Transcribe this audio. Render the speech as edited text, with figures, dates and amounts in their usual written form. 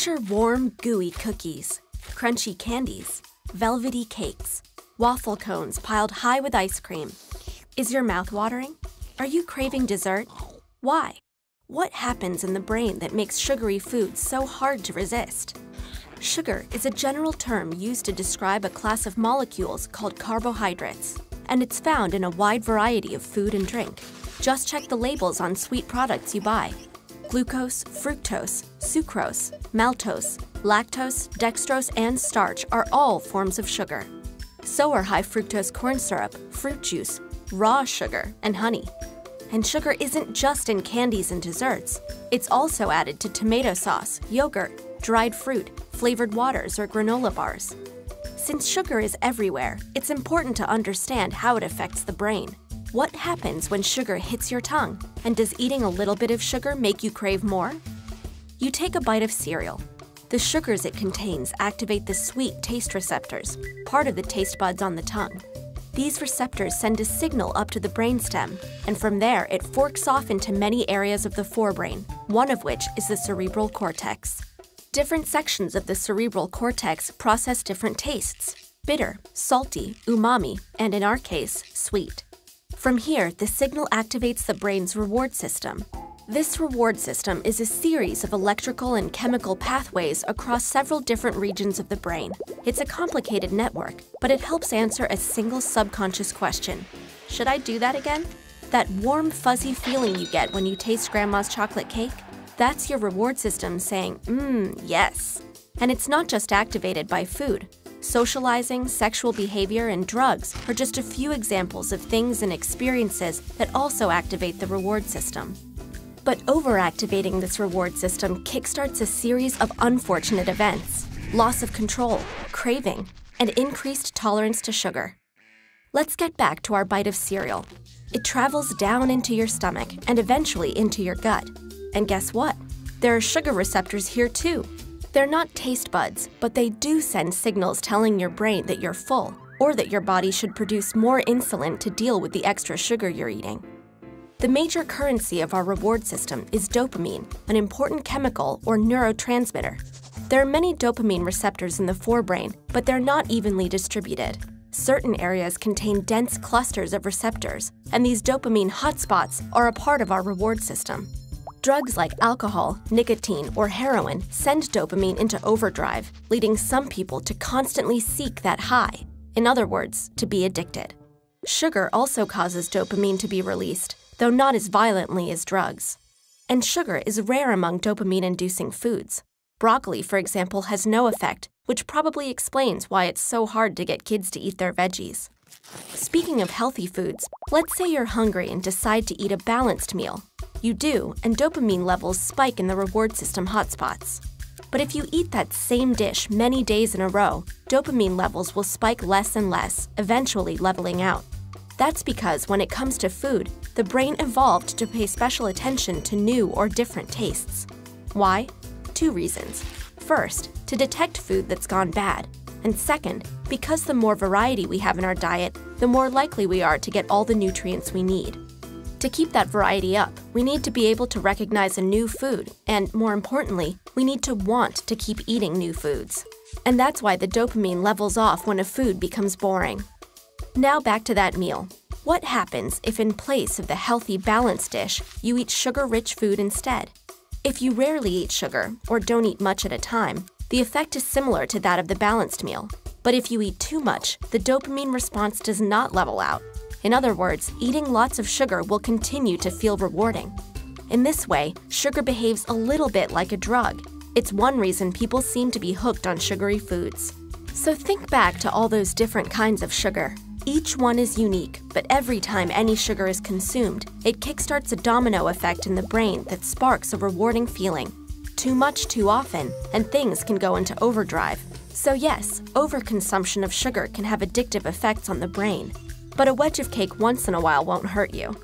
Picture warm, gooey cookies, crunchy candies, velvety cakes, waffle cones piled high with ice cream. Is your mouth watering? Are you craving dessert? Why? What happens in the brain that makes sugary foods so hard to resist? Sugar is a general term used to describe a class of molecules called carbohydrates, and it's found in a wide variety of food and drink. Just check the labels on sweet products you buy. Glucose, fructose, sucrose, maltose, lactose, dextrose, and starch are all forms of sugar. So are high fructose corn syrup, fruit juice, raw sugar, and honey. And sugar isn't just in candies and desserts. It's also added to tomato sauce, yogurt, dried fruit, flavored waters, or granola bars. Since sugar is everywhere, it's important to understand how it affects the brain. What happens when sugar hits your tongue? And does eating a little bit of sugar make you crave more? You take a bite of cereal. The sugars it contains activate the sweet taste receptors, part of the taste buds on the tongue. These receptors send a signal up to the brainstem, and from there it forks off into many areas of the forebrain, one of which is the cerebral cortex. Different sections of the cerebral cortex process different tastes: bitter, salty, umami, and in our case, sweet. From here, the signal activates the brain's reward system. This reward system is a series of electrical and chemical pathways across several different regions of the brain. It's a complicated network, but it helps answer a single subconscious question. Should I do that again? That warm, fuzzy feeling you get when you taste grandma's chocolate cake? That's your reward system saying, yes. And it's not just activated by food. Socializing, sexual behavior, and drugs are just a few examples of things and experiences that also activate the reward system. But overactivating this reward system kickstarts a series of unfortunate events: loss of control, craving, and increased tolerance to sugar. Let's get back to our bite of cereal. It travels down into your stomach and eventually into your gut. And guess what? There are sugar receptors here too. They're not taste buds, but they do send signals telling your brain that you're full, or that your body should produce more insulin to deal with the extra sugar you're eating. The major currency of our reward system is dopamine, an important chemical or neurotransmitter. There are many dopamine receptors in the forebrain, but they're not evenly distributed. Certain areas contain dense clusters of receptors, and these dopamine hotspots are a part of our reward system. Drugs like alcohol, nicotine, or heroin send dopamine into overdrive, leading some people to constantly seek that high. In other words, to be addicted. Sugar also causes dopamine to be released, though not as violently as drugs. And sugar is rare among dopamine-inducing foods. Broccoli, for example, has no effect, which probably explains why it's so hard to get kids to eat their veggies. Speaking of healthy foods, let's say you're hungry and decide to eat a balanced meal. You do, and dopamine levels spike in the reward system hotspots. But if you eat that same dish many days in a row, dopamine levels will spike less and less, eventually leveling out. That's because when it comes to food, the brain evolved to pay special attention to new or different tastes. Why? 2 reasons. First, to detect food that's gone bad. And second, because the more variety we have in our diet, the more likely we are to get all the nutrients we need. To keep that variety up, we need to be able to recognize a new food, and more importantly, we need to want to keep eating new foods. And that's why the dopamine levels off when a food becomes boring. Now back to that meal. What happens if in place of the healthy, balanced dish, you eat sugar-rich food instead? If you rarely eat sugar, or don't eat much at a time, the effect is similar to that of the balanced meal. But if you eat too much, the dopamine response does not level out. In other words, eating lots of sugar will continue to feel rewarding. In this way, sugar behaves a little bit like a drug. It's one reason people seem to be hooked on sugary foods. So think back to all those different kinds of sugar. Each one is unique, but every time any sugar is consumed, it kickstarts a domino effect in the brain that sparks a rewarding feeling. Too much too often, and things can go into overdrive. So yes, overconsumption of sugar can have addictive effects on the brain. But a wedge of cake once in a while won't hurt you.